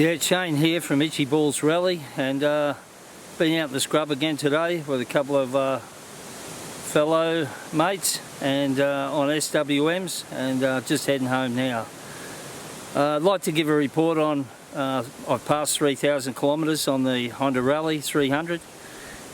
Yeah, Shane here from Itchy Balls Rally, and been out in the scrub again today with a couple of fellow mates and on SWMs, and just heading home now. I'd like to give a report on I've passed 3,000 kilometres on the Honda Rally 300,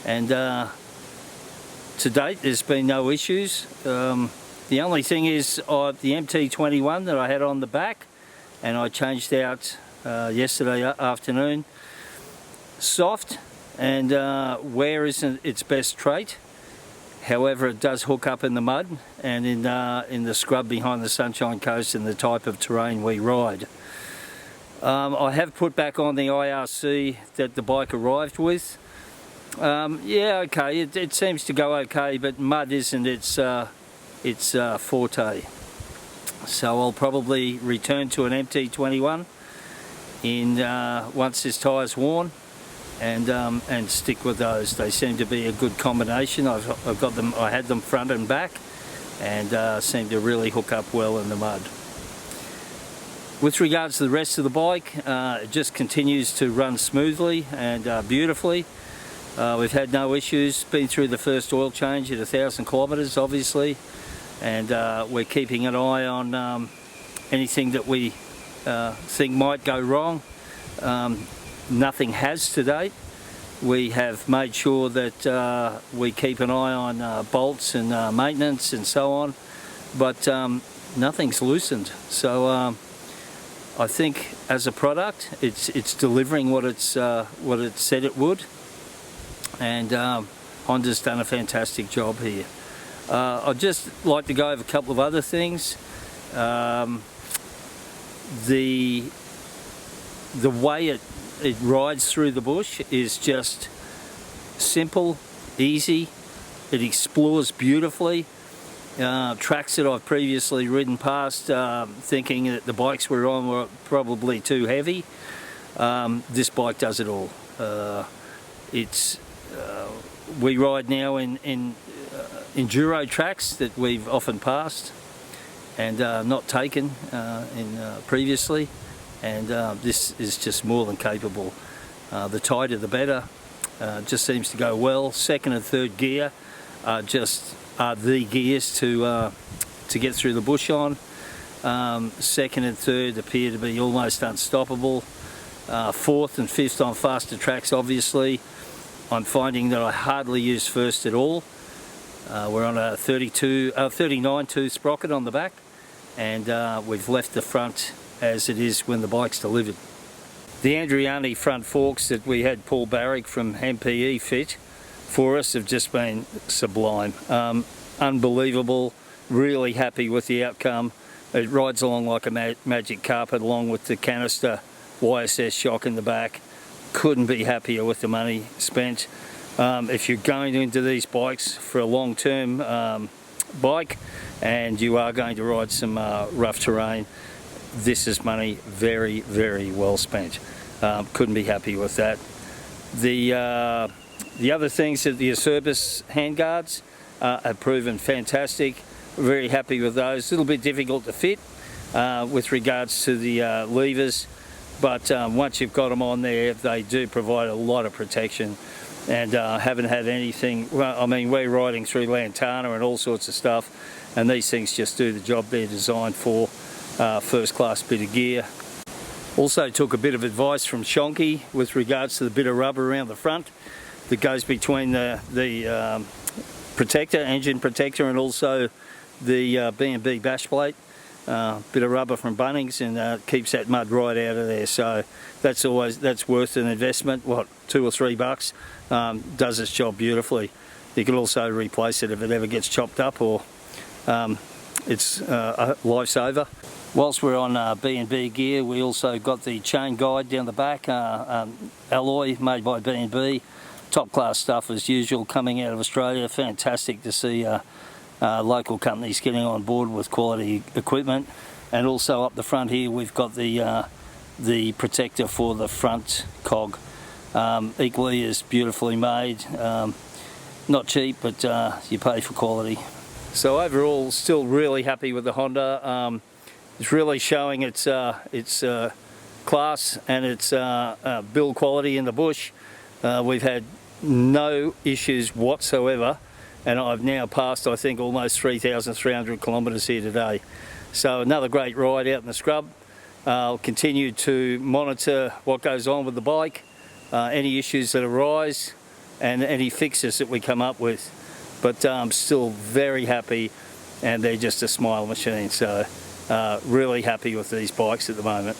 and to date there's been no issues. The only thing is the MT21 that I had on the back, and I changed out yesterday afternoon. Soft, and wear isn't its best trait. However, it does hook up in the mud and in the scrub behind the Sunshine Coast and the type of terrain we ride. I have put back on the IRC that the bike arrived with. Yeah, okay, it seems to go okay, but mud isn't its forte. So I'll probably return to an MT21 once this tyre's worn, and stick with those. They seem to be a good combination. I've got them. I had them front and back, and seem to really hook up well in the mud. With regards to the rest of the bike, it just continues to run smoothly and beautifully. We've had no issues. Been through the first oil change at 1,000 kilometres, obviously, and we're keeping an eye on anything that we think might go wrong. Nothing has to date. We have made sure that we keep an eye on bolts and maintenance and so on, but nothing's loosened. So I think as a product it's delivering what it said it would, and Honda's done a fantastic job here. I'd just like to go over a couple of other things. The way it rides through the bush is just simple, easy. It explores beautifully. Tracks that I've previously ridden past thinking that the bikes we're on were probably too heavy. This bike does it all. We ride now in enduro tracks that we've often passed and not taken previously, and this is just more than capable. The tighter the better. Just seems to go well. Second and third gear are the gears to get through the bush on. Second and third appear to be almost unstoppable. Fourth and fifth on faster tracks, obviously. I'm finding that I hardly use first at all. We're on a 39 tooth sprocket on the back, and we've left the front as it is when the bike's delivered. The Andriani front forks that we had Paul Barrick from MPE fit for us have just been sublime. Unbelievable, really happy with the outcome. It rides along like a magic carpet, along with the canister YSS shock in the back. Couldn't be happier with the money spent. If you're going into these bikes for a long-term bike and you are going to ride some rough terrain, this is money very, very well spent. Couldn't be happy with that. The other things that the Acerbis handguards have proven fantastic. Very happy with those. A little bit difficult to fit with regards to the levers, but once you've got them on there, they do provide a lot of protection, and haven't had anything. Well, I mean, we're riding through Lantana and all sorts of stuff, and these things just do the job they're designed for. First class bit of gear. Also took a bit of advice from Shonky with regards to the bit of rubber around the front that goes between the protector, engine protector, and also the B&B bash plate. Bit of rubber from Bunnings, and keeps that mud right out of there. So that's worth an investment. What, $2 or $3? Does its job beautifully. You can also replace it if it ever gets chopped up, or life's over. Whilst we're on B&B gear, we also got the chain guide down the back, alloy made by B&B. Top class stuff as usual coming out of Australia. Fantastic to see local companies getting on board with quality equipment. And also up the front here we've got the protector for the front cog. Equally as beautifully made. Not cheap, but you pay for quality. So overall, still really happy with the Honda. It's really showing its class and its build quality in the bush. We've had no issues whatsoever, and I've now passed, I think, almost 3,300 kilometres here today. So another great ride out in the scrub. I'll continue to monitor what goes on with the bike, any issues that arise and any fixes that we come up with. But I'm still very happy, and they're just a smile machine. So really happy with these bikes at the moment.